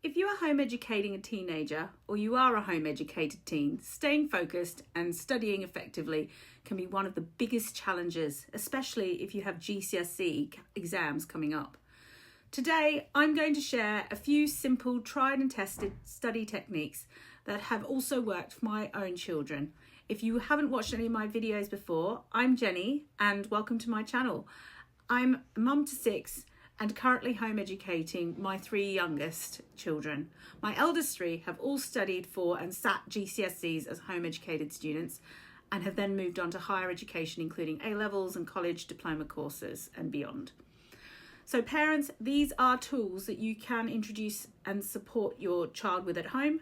If you are home educating a teenager or you are a home educated teen, staying focused and studying effectively can be one of the biggest challenges, especially if you have GCSE exams coming up. Today, I'm going to share a few simple, tried and tested study techniques that have also worked for my own children. If you haven't watched any of my videos before, I'm Jenny and welcome to my channel. I'm a mum to 6 and currently home educating my 3 youngest children. My eldest 3 have all studied for and sat GCSEs as home educated students and have then moved on to higher education, including A-levels and college diploma courses and beyond. So parents, these are tools that you can introduce and support your child with at home.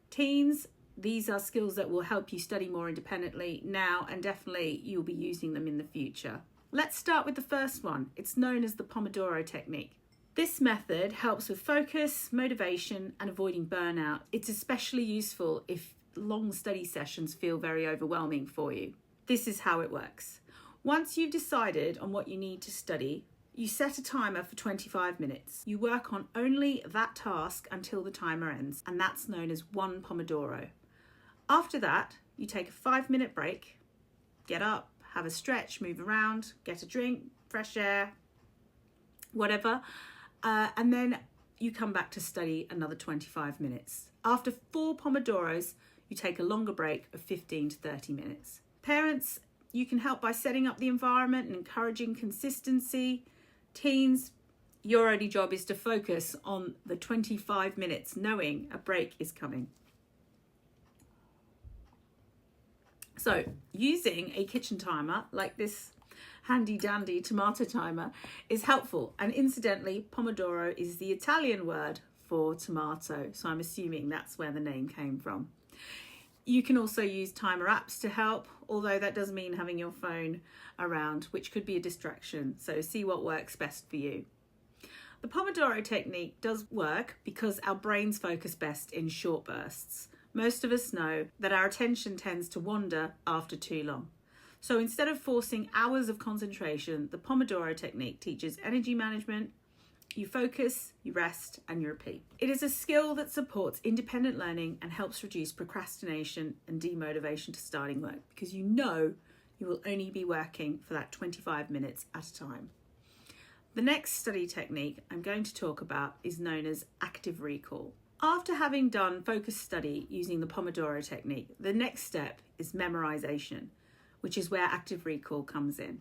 Teens, these are skills that will help you study more independently now, and definitely you'll be using them in the future. Let's start with the first one. It's known as the Pomodoro Technique. This method helps with focus, motivation, and avoiding burnout. It's especially useful if long study sessions feel very overwhelming for you. This is how it works. Once you've decided on what you need to study, you set a timer for 25 minutes. You work on only that task until the timer ends, and that's known as 1 Pomodoro. After that, you take a 5-minute break, get up, have a stretch, move around, get a drink, fresh air, whatever, and then you come back to study another 25 minutes. After 4 Pomodoros, you take a longer break of 15 to 30 minutes. Parents, you can help by setting up the environment and encouraging consistency. Teens, your only job is to focus on the 25 minutes, knowing a break is coming. So using a kitchen timer like this handy dandy tomato timer is helpful. And incidentally, Pomodoro is the Italian word for tomato. So I'm assuming that's where the name came from. You can also use timer apps to help, although that does mean having your phone around, which could be a distraction. So see what works best for you. The Pomodoro technique does work because our brains focus best in short bursts. Most of us know that our attention tends to wander after too long. So instead of forcing hours of concentration, the Pomodoro technique teaches energy management. You focus, you rest, and you repeat. It is a skill that supports independent learning and helps reduce procrastination and demotivation to starting work, because you know you will only be working for that 25 minutes at a time. The next study technique I'm going to talk about is known as active recall. After having done focused study using the Pomodoro technique, the next step is memorization, which is where active recall comes in.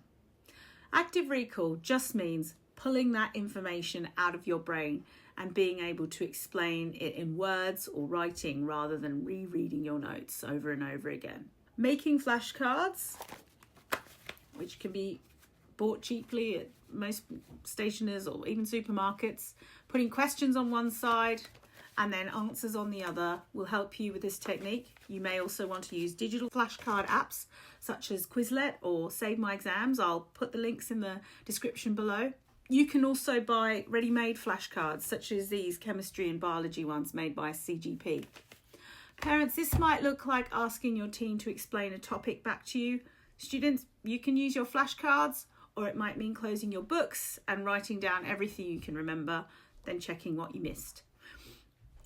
Active recall just means pulling that information out of your brain and being able to explain it in words or writing rather than rereading your notes over and over again. Making flashcards, which can be bought cheaply at most stationers or even supermarkets, putting questions on one side and then answers on the other will help you with this technique. You may also want to use digital flashcard apps such as Quizlet or Save My Exams. I'll put the links in the description below. You can also buy ready-made flashcards such as these chemistry and biology ones made by CGP. Parents, this might look like asking your teen to explain a topic back to you. Students, you can use your flashcards, or it might mean closing your books and writing down everything you can remember, then checking what you missed.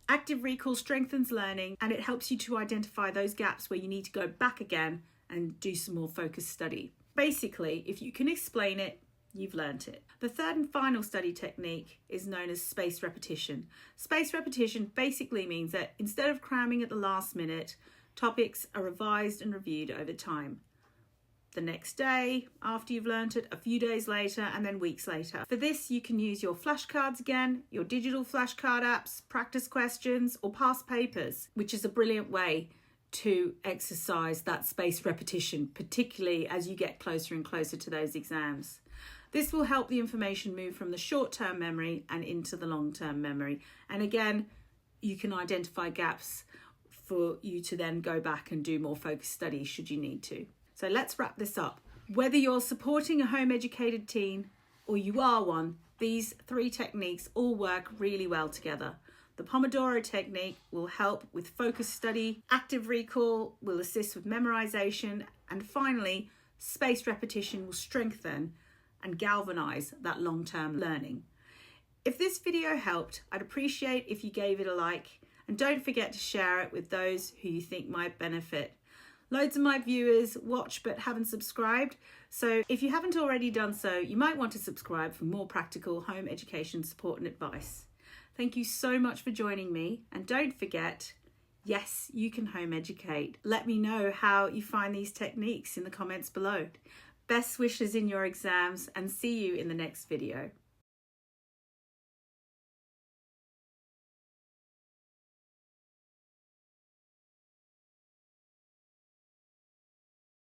Active recall strengthens learning and it helps you to identify those gaps where you need to go back again and do some more focused study. Basically, if you can explain it, you've learnt it. The third and final study technique is known as spaced repetition. Spaced repetition basically means that instead of cramming at the last minute, topics are revised and reviewed over time. The next day, after you've learnt it, a few days later, and then weeks later. For this, you can use your flashcards again, your digital flashcard apps, practice questions, or past papers, which is a brilliant way to exercise that spaced repetition, particularly as you get closer and closer to those exams. This will help the information move from the short-term memory and into the long-term memory. And again, you can identify gaps for you to then go back and do more focused study should you need to. So let's wrap this up. Whether you're supporting a home educated teen or you are one, these 3 techniques all work really well together. The Pomodoro technique will help with focused study, active recall will assist with memorization, and finally, spaced repetition will strengthen and galvanize that long-term learning. If this video helped, I'd appreciate if you gave it a like, and don't forget to share it with those who you think might benefit. Loads of my viewers watch but haven't subscribed, so if you haven't already done so, you might want to subscribe for more practical home education support and advice. Thank you so much for joining me, and don't forget, yes, you can home educate. Let me know how you find these techniques in the comments below. Best wishes in your exams, and see you in the next video.